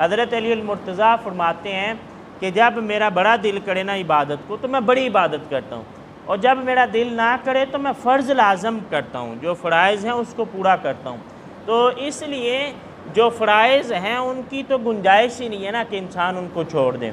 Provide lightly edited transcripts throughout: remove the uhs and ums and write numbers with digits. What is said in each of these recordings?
حضرت علی المرتضیٰ فرماتے ہیں کہ جب میرا بڑا دل کرے نا عبادت کو تو میں بڑی عبادت کرتا ہوں، اور جب میرا دل نہ کرے تو میں فرض لازم کرتا ہوں، جو فرائض ہیں اس کو پورا کرتا ہوں۔ تو اس لیے جو فرائض ہیں ان کی تو گنجائش ہی نہیں ہے نا کہ انسان ان کو چھوڑ دے۔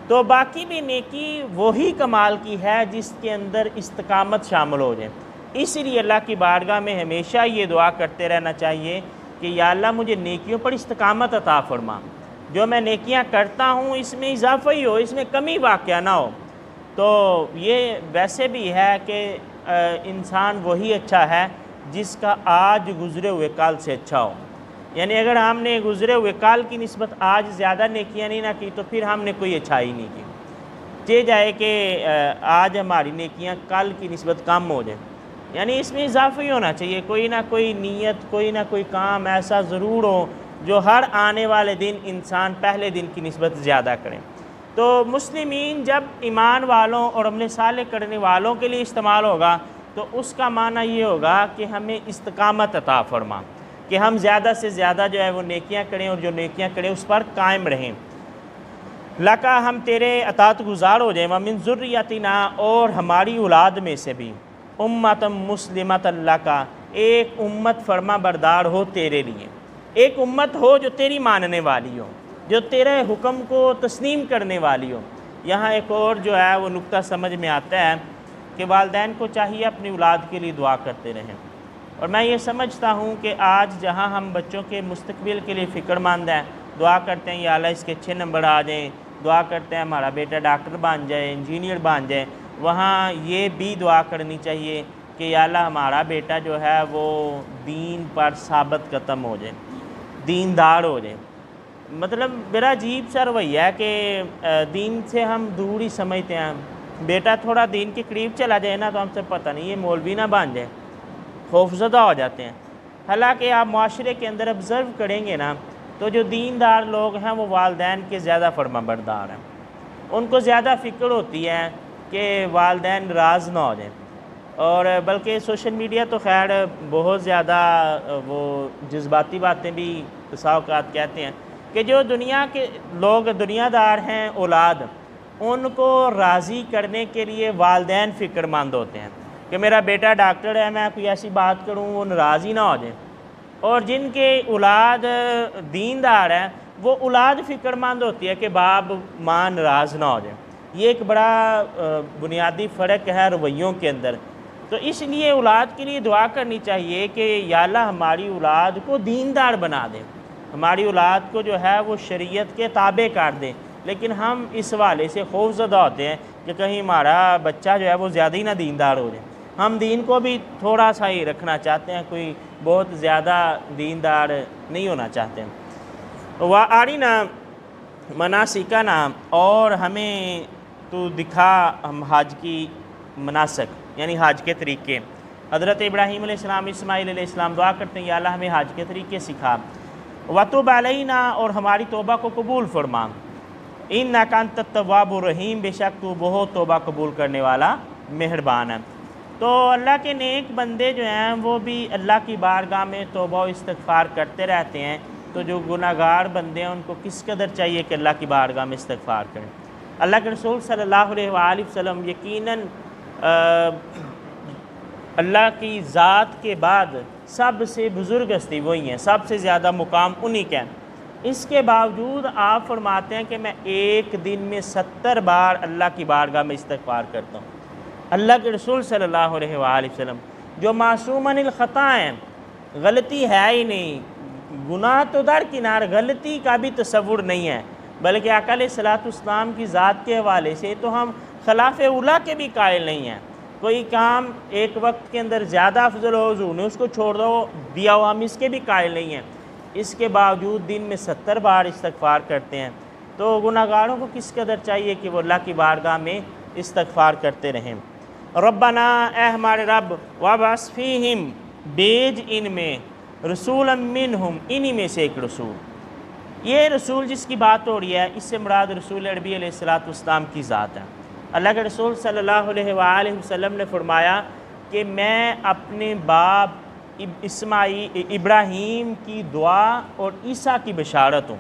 تو باقی بھی نیکی وہی کمال کی ہے جس کے اندر استقامت شامل ہو جائے۔ اسی لیے اللہ کی بارگاہ میں ہمیشہ یہ دعا کرتے رہنا چاہیے کہ یا اللہ مجھے نیکیوں پر استقامت عطا فرما، جو میں نیکیاں کرتا ہوں اس میں اضافہ ہی ہو، اس میں کمی واقع نہ ہو۔ تو یہ ویسے بھی ہے کہ انسان وہی اچھا ہے جس کا آج گزرے ہوئے کل سے اچھا ہو۔ یعنی اگر ہم نے گزرے ہوئے کل کی نسبت آج زیادہ نیکیاں نہیں نہ کی تو پھر ہم نے کوئی اچھائی نہیں کی۔ چاہے جائے کہ آج ہماری نیکیاں کل کی نسبت کم ہو جائیں، یعنی اس میں اضافہ ہی ہونا چاہیے، کوئی نہ کوئی نیت، کوئی نہ کوئی کام ایسا ضرور ہو جو ہر آنے والے دن انسان پہلے دن کی نسبت زیادہ کریں۔ تو مسلمین جب ایمان والوں اور عمل صالح کرنے والوں کے لیے استعمال ہوگا تو اس کا معنی یہ ہوگا کہ ہمیں استقامت عطا فرما، کہ ہم زیادہ سے زیادہ جو ہے وہ نیکیاں کریں، اور جو نیکیاں کریں اس پر قائم رہیں۔ لکا ہم تیرے اطاعت گزار ہو جائیں، ومن ذریتنا اور ہماری اولاد میں سے بھی امت مسلمت اللہ کا ایک امت فرما بردار ہو تیرے لیے، ایک امت ہو جو تیری ماننے والی ہو، جو تیرے حکم کو تسلیم کرنے والی ہو۔ یہاں ایک اور جو ہے وہ نقطہ سمجھ میں آتا ہے کہ والدین کو چاہیے اپنی اولاد کے لیے دعا کرتے رہیں، اور میں یہ سمجھتا ہوں کہ آج جہاں ہم بچوں کے مستقبل کے لیے فکر مند ہیں، دعا کرتے ہیں یا اللہ اس کے اچھے نمبر آ جائیں، دعا کرتے ہیں ہمارا بیٹا ڈاکٹر بن جائے، انجینئر بن جائے، وہاں یہ بھی دعا کرنی چاہیے کہ یا اللہ ہمارا بیٹا جو ہے وہ دین پر ثابت قدم ہو جائے، دیندار ہو جائے۔ مطلب میرا عجیب سا رویہ ہے کہ دین سے ہم دور ہی سمجھتے ہیں، بیٹا تھوڑا دین کے قریب چلا جائے نا تو ہم سے پتہ نہیں یہ مولوی نہ بن جائے، خوفزدہ ہو جاتے ہیں۔ حالانکہ آپ معاشرے کے اندر آبزرو کریں گے نا تو جو دیندار لوگ ہیں وہ والدین کے زیادہ فرما بردار ہیں، ان کو زیادہ فکر ہوتی ہے کہ والدین ناراض نہ ہو جائیں، اور بلکہ سوشل میڈیا تو خیر بہت زیادہ وہ جذباتی باتیں بھی بسا اوقات کہتے ہیں کہ جو دنیا کے لوگ دنیا دار ہیں اولاد، ان کو راضی کرنے کے لیے والدین فکر مند ہوتے ہیں کہ میرا بیٹا ڈاکٹر ہے، میں کوئی ایسی بات کروں وہ ناراض ہی نہ ہو جائیں، اور جن کے اولاد دیندار ہیں وہ اولاد فکر مند ہوتی ہے کہ باپ ماں ناراض نہ ہو جائیں۔ یہ ایک بڑا بنیادی فرق ہے رویوں کے اندر۔ تو اس لیے اولاد کے لیے دعا کرنی چاہیے کہ یا اللہ ہماری اولاد کو دیندار بنا دیں، ہماری اولاد کو جو ہے وہ شریعت کے تابع کر دیں۔ لیکن ہم اس حوالے سے خوف زدہ ہوتے ہیں کہ کہیں ہمارا بچہ جو ہے وہ زیادہ ہی نہ دیندار ہو جائے۔ ہم دین کو بھی تھوڑا سا ہی رکھنا چاہتے ہیں، کوئی بہت زیادہ دیندار نہیں ہونا چاہتے ہیں۔ وَأَرِنَا مَنَاسِكَنَا اور ہمیں تو دکھا ہم حج کی مناسک یعنی حج کے طریقے۔ حضرت ابراہیم علیہ السلام، اسماعیل علیہ السلام دعا کرتے ہیں یا اللہ ہمیں حج کے طریقے سکھا۔ وَتُبْ عَلَيْنَا اور ہماری توبہ کو قبول فرما، اِنَّكَ أَنْتَ التَّوَّابُ الرَّحِيمُ بے شک تو بہت توبہ قبول کرنے والا مہربان ہے۔ تو اللہ کے نیک بندے جو ہیں وہ بھی اللہ کی بارگاہ میں توبہ و استغفار کرتے رہتے ہیں، تو جو گناہ گار بندے ہیں ان کو کس قدر چاہیے کہ اللہ کی بارگاہ میں استغفار کریں۔ اللہ کے رسول صلی اللہ علیہ وآلہ وسلم یقیناً اللہ کی ذات کے بعد سب سے بزرگ ہستی وہی ہیں، سب سے زیادہ مقام انہی کا ہے۔ اس کے باوجود آپ فرماتے ہیں کہ میں ایک دن میں 70 بار اللہ کی بارگاہ میں استغفار کرتا ہوں۔ اللہ کے رسول صلی اللہ علیہ وآلہ وسلم جو معصوم عن الخطا ہیں، غلطی ہے ہی نہیں، گناہ تو درکنار، غلطی کا بھی تصور نہیں ہے، بلکہ آقا علیہ الصلوۃ والسلام کی ذات کے حوالے سے تو ہم خلاف اولیٰ کے بھی قائل نہیں ہیں۔ کوئی کام ایک وقت کے اندر زیادہ افضل ہو، حضور نے اس کو چھوڑ دیا ہو، ہم اس کے بھی قائل نہیں ہیں۔ اس کے باوجود دن میں 70 بار استغفار کرتے ہیں، تو گناہ گاروں کو کس قدر چاہیے کہ وہ اللہ کی بارگاہ میں استغفار کرتے رہیں۔ ربنا اے ہمارے رب، وابعث فیہم بیج ان میں رسولا منہم انہی میں سے ایک رسول۔ یہ رسول جس کی بات ہو رہی ہے اس سے مراد رسول عربی علیہ الصلوۃ والسلام کی ذات ہے۔ اللہ کے رسول صلی اللہ علیہ وآلہ وسلم نے فرمایا کہ میں اپنے باپ ابراہیم کی دعا اور عیسیٰ کی بشارت ہوں۔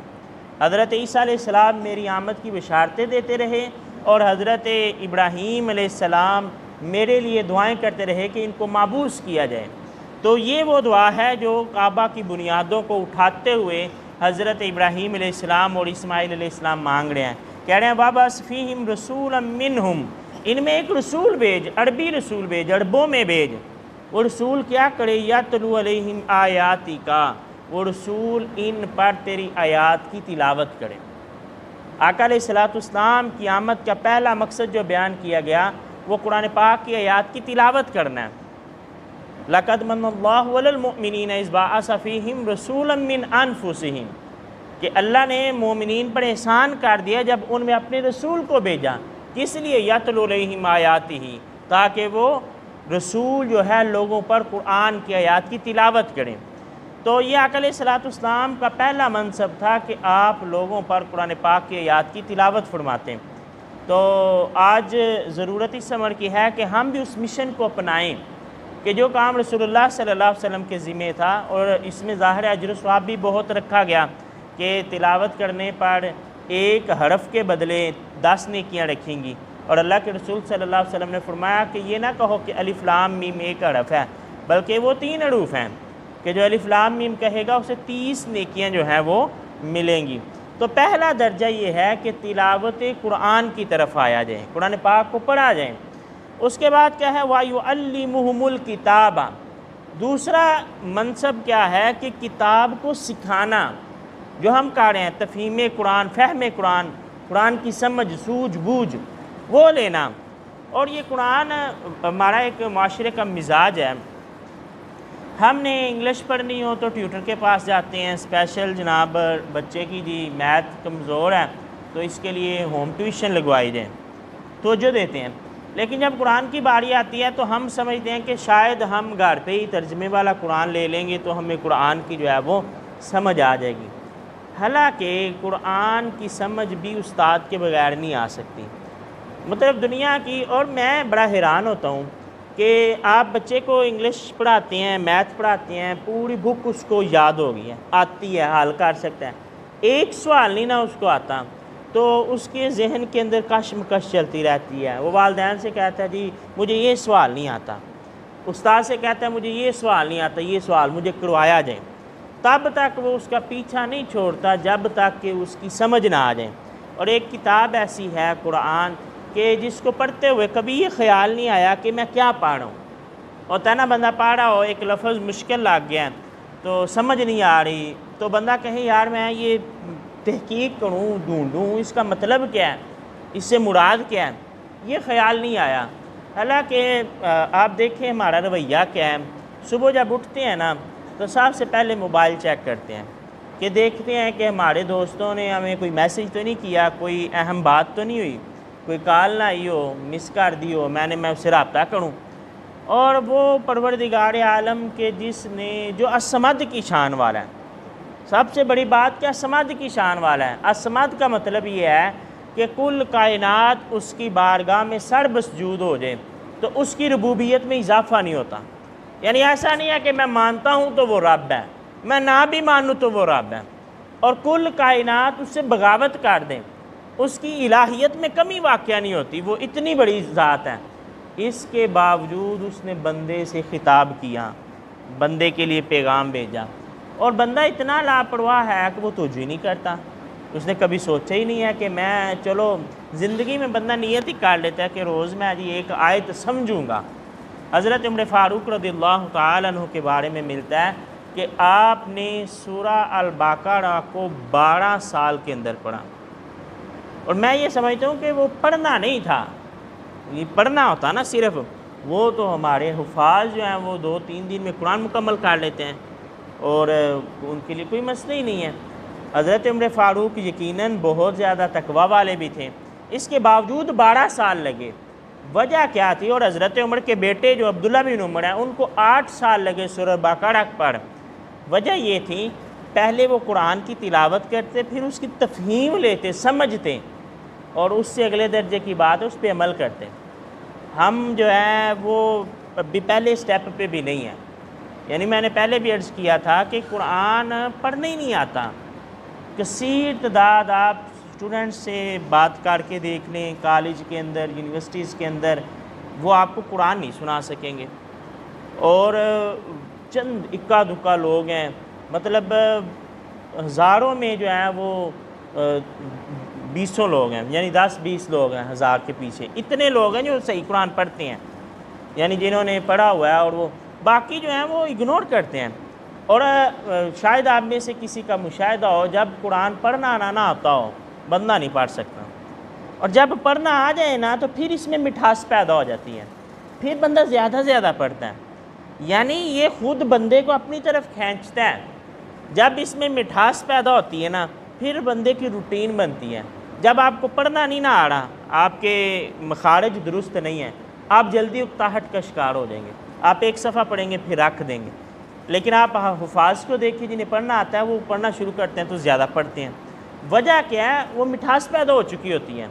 حضرت عیسیٰ علیہ السلام میری آمد کی بشارتیں دیتے رہے، اور حضرت ابراہیم علیہ السلام میرے لیے دعائیں کرتے رہے کہ ان کو معبوس کیا جائے۔ تو یہ وہ دعا ہے جو کعبہ کی بنیادوں کو اٹھاتے ہوئے حضرت ابراہیم علیہ السلام اور اسماعیل علیہ السلام مانگ رہے ہیں، کہہ رہے ہیں وَبَعَثْ فِيهِمْ رَسُولًا مِّنْهُمْ، ان میں ایک رسول بھیج، عربی رسول بھیج، عربوں میں بھیج۔ وہ رسول کیا کرے؟ یَتْلُو عَلَيْهِمْ آیَاتِکَ، وہ رسول ان پر تیری آیات کی تلاوت کرے۔ آقا علیہ السلام کی آمد کا پہلا مقصد جو بیان کیا گیا وہ قرآن پاک کی آیات کی تلاوت کرنا ہے۔ لَقَدْ مَنَّ اللَّهُ عَلَى الْمُؤْمِنِينَ إِذْ بَعَثَ فِيهِمْ رَسُولًا مِّنْ أَنفُسِهِمْ، کہ اللہ نے مومنین پر احسان کر دیا جب ان میں اپنے رسول کو بھیجا، کس لیے؟ یَتْلُو عَلَيْهِمْ آیَاتِهِ، تاکہ وہ رسول جو ہے لوگوں پر قرآن کی آیات کی تلاوت کریں۔ تو یہ آقا علیہ السلام کا پہلا منصب تھا کہ آپ لوگوں پر قرآن پاک کی آیات کی تلاوت فرماتے ہیں۔ تو آج ضرورت اس امر کی ہے کہ ہم بھی اس مشن کو اپنائیں کہ جو کام رسول اللہ صلی اللہ علیہ وسلم کے ذمہ تھا، اور اس میں ظاہر اجر و ثواب بھی بہت رکھا گیا کہ تلاوت کرنے پر ایک حرف کے بدلے 10 نیکیاں رکھیں گی، اور اللہ کے رسول صلی اللہ علیہ وسلم نے فرمایا کہ یہ نہ کہو کہ الف لام میم ایک حرف ہے، بلکہ وہ 3 حروف ہیں، کہ جو الف لام میم کہے گا اسے 30 نیکیاں جو ہیں وہ ملیں گی۔ تو پہلا درجہ یہ ہے کہ تلاوت قرآن کی طرف آیا جائے، قرآن پاک کو پڑھا جائے۔ اس کے بعد کیا ہے؟ وَيُعَلِّمُهُمُ الْكِتَابَ، دوسرا منصب کیا ہے کہ کتاب کو سکھانا، جو ہم کہہ رہے ہیں تفہیم قرآن، فہم قرآن، قرآن کی سمجھ، سوجھ بوجھ وہ لینا۔ اور یہ قرآن ہمارا ایک معاشرے کا مزاج ہے، ہم نے انگلش پڑھنی ہو تو ٹیوٹر کے پاس جاتے ہیں، اسپیشل جناب بچے کی جی میتھ کمزور ہے تو اس کے لیے ہوم ٹیوشن لگوائی جائیں، توجہ دیتے ہیں۔ لیکن جب قرآن کی باری آتی ہے تو ہم سمجھتے ہیں کہ شاید ہم گھر پہ ہی ترجمے والا قرآن لے لیں گے تو ہمیں قرآن کی جو ہے وہ سمجھ آ جائے گی۔ حالانکہ قرآن کی سمجھ بھی استاد کے بغیر نہیں آ سکتی، مطلب دنیا کی۔ اور میں بڑا حیران ہوتا ہوں کہ آپ بچے کو انگلش پڑھاتے ہیں، میتھ پڑھاتے ہیں، پوری بک اس کو یاد ہو گئی ہے، آتی ہے، حل کر سکتا ہے، ایک سوال نہیں نہ اس کو آتا، تو اس کے ذہن کے اندر کشمکش چلتی رہتی ہے۔ وہ والدین سے کہتا ہے جی مجھے یہ سوال نہیں آتا، استاد سے کہتا ہے مجھے یہ سوال نہیں آتا، یہ سوال مجھے کروایا جائے، تب تک وہ اس کا پیچھا نہیں چھوڑتا جب تک کہ اس کی سمجھ نہ آ جائے۔ اور ایک کتاب ایسی ہے قرآن کہ جس کو پڑھتے ہوئے کبھی یہ خیال نہیں آیا کہ میں کیا پڑھ رہا ہوں۔ ہوتا ہے نا بندہ پڑھ رہا ہو، ایک لفظ مشکل لگ گیا تو سمجھ نہیں آ رہی، تو بندہ کہے یار میں یہ تحقیق کروں، ڈھونڈوں اس کا مطلب کیا ہے، اس سے مراد کیا ہے، یہ خیال نہیں آیا۔ حالانکہ آپ دیکھیں ہمارا رویہ کیا ہے، صبح جب اٹھتے ہیں نا تو سب سے پہلے موبائل چیک کرتے ہیں کہ دیکھتے ہیں کہ ہمارے دوستوں نے ہمیں کوئی میسیج تو نہیں کیا، کوئی اہم بات تو نہیں ہوئی، کوئی کال نہ آئی ہو، مس کر دی ہو، میں اس سے رابطہ کروں۔ اور وہ پروردگار عالم کے جس نے جو الصمد کی شان والا ہے، سب سے بڑی بات کیا الصمد کی شان والا ہے۔ الصمد کا مطلب یہ ہے کہ کل کائنات اس کی بارگاہ میں سر بسجود ہو جائے تو اس کی ربوبیت میں اضافہ نہیں ہوتا، یعنی ایسا نہیں ہے کہ میں مانتا ہوں تو وہ رب ہے، میں نہ بھی مانوں تو وہ رب ہے، اور کل کائنات اس سے بغاوت کر دیں، اس کی الہیت میں کمی واقع نہیں ہوتی، وہ اتنی بڑی ذات ہے۔ اس کے باوجود اس نے بندے سے خطاب کیا، بندے کے لیے پیغام بھیجا، اور بندہ اتنا لاپرواہ ہے کہ وہ توجہ ہی نہیں کرتا۔ اس نے کبھی سوچا ہی نہیں ہے کہ میں چلو زندگی میں بندہ نیت ہی کر لیتا ہے کہ روز میں جی ایک آیت سمجھوں گا۔ حضرت عمر فاروق رضی اللہ تعالیٰ عنہ کے بارے میں ملتا ہے کہ آپ نے سورہ البقرہ کو 12 سال کے اندر پڑھا، اور میں یہ سمجھتا ہوں کہ وہ پڑھنا نہیں تھا، یہ پڑھنا ہوتا نا صرف، وہ تو ہمارے حفاظ جو ہیں وہ 2-3 دن میں قرآن مکمل کر لیتے ہیں، اور ان کے لیے کوئی مسئلہ ہی نہیں ہے۔ حضرت عمر فاروق یقیناً بہت زیادہ تقویٰ والے بھی تھے، اس کے باوجود 12 سال لگے، وجہ کیا تھی؟ اور حضرت عمر کے بیٹے جو عبداللہ بن عمر ہیں ان کو 8 سال لگے سورہ بقرہ پر۔ وجہ یہ تھی پہلے وہ قرآن کی تلاوت کرتے، پھر اس کی تفہیم لیتے، سمجھتے، اور اس سے اگلے درجے کی بات ہے اس پہ عمل کرتے۔ ہم جو ہے وہ ابھی پہلے سٹیپ پہ بھی نہیں ہیں، یعنی میں نے پہلے بھی عرض کیا تھا کہ قرآن پڑھنے ہی نہیں آتا، کثیر تعداد آپ اسٹوڈنٹ سے بات کر کے دیکھ لیں کالج کے اندر یونیورسٹیز کے اندر، وہ آپ کو قرآن نہیں سنا سکیں گے، اور چند اکا دکا لوگ ہیں، مطلب ہزاروں میں جو ہیں وہ بیسوں لوگ ہیں، یعنی 10-20 لوگ ہیں ہزار کے پیچھے، اتنے لوگ ہیں جو صحیح قرآن پڑھتے ہیں، یعنی جنہوں نے پڑھا ہوا ہے، اور وہ باقی جو ہیں وہ اگنور کرتے ہیں۔ اور شاید آپ میں سے کسی کا مشاہدہ ہو، جب قرآن پڑھنا نہ آتا ہو بندہ نہیں پڑھ سکتا، اور جب پڑھنا آ جائے نا تو پھر اس میں مٹھاس پیدا ہو جاتی ہے، پھر بندہ زیادہ زیادہ پڑھتا ہے، یعنی یہ خود بندے کو اپنی طرف کھینچتا ہے۔ جب اس میں مٹھاس پیدا ہوتی ہے نا پھر بندے کی روٹین بنتی ہے۔ جب آپ کو پڑھنا نہیں نہ آ رہا، آپ کے مخارج درست نہیں ہیں، آپ جلدی اکتاہٹ کا شکار ہو جائیں گے، آپ ایک صفحہ پڑھیں گے پھر رکھ دیں گے۔ لیکن آپ حفاظ کو دیکھیں جنہیں پڑھنا آتا ہے وہ پڑھنا شروع کرتے ہیں تو زیادہ پڑھتے ہیں۔ وجہ کیا ہے؟ وہ مٹھاس پیدا ہو چکی ہوتی ہے۔